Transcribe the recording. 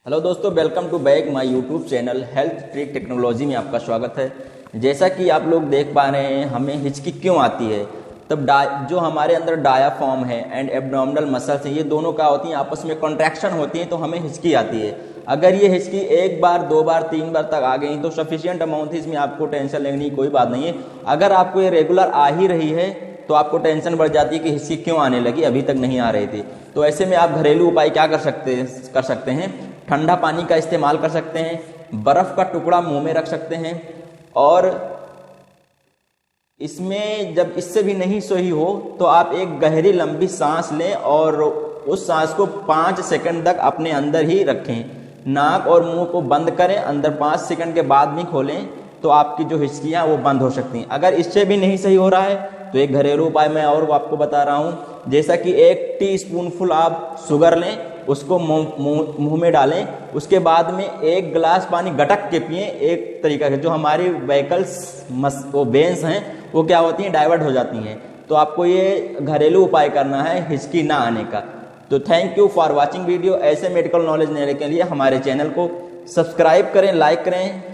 Hello दोस्तों, welcome to back my YouTube channel health trick technology में आपका स्वागत है। जैसा कि आप लोग देख पा रहे हैं, हमें हिचकी क्यों आती है। तब जो हमारे अंदर डायाफ्राम है एंड एब्डोमिनल मसल्स हैं, ये दोनों क्या होती हैं, आपस में कॉन्ट्रैक्शन होती है, तो हमें हिचकी आती है। अगर ये हिचकी एक बार, दो बार, तीन बार तक आ गई तो सफिशियंट अमाउंट है, इसमें आपको टेंशन लेने की कोई बात नहीं है। अगर आपको ये रेगुलर आ ही रही है तो आपको टेंशन बढ़ जाती है कि हिचकी क्यों आने लगी, अभी तक नहीं आ रही थी। तो ऐसे में आप घरेलू उपाय क्या कर सकते हैं। ठंडा पानी का इस्तेमाल कर सकते हैं, बर्फ का टुकड़ा मुंह में रख सकते हैं, और इसमें जब इससे भी नहीं सही हो तो आप एक गहरी लंबी सांस लें और उस सांस को 5 सेकंड तक अपने अंदर ही रखें। नाक और मुंह को बंद करें, अंदर 5 सेकंड के बाद भी खोलें, तो आपकी जो हिचकियाँ वो बंद हो सकती हैं। अगर इससे भी नहीं सही हो रहा है तो एक घरेलू उपाय मैं और आपको बता रहा हूँ। जैसा कि 1 टीस्पूनफुल आप शुगर लें, उसको मुंह में डालें, उसके बाद में 1 गिलास पानी गटक के पिएं। एक तरीका है, जो हमारी वेहिकल्स वो वेन्स हैं वो क्या होती हैं, डाइवर्ट हो जाती हैं। तो आपको ये घरेलू उपाय करना है हिचकी ना आने का। तो thank you for watching video. ऐसे मेडिकल नॉलेज लेने के लिए हमारे चैनल को सब्सक्राइब करें, लाइक करें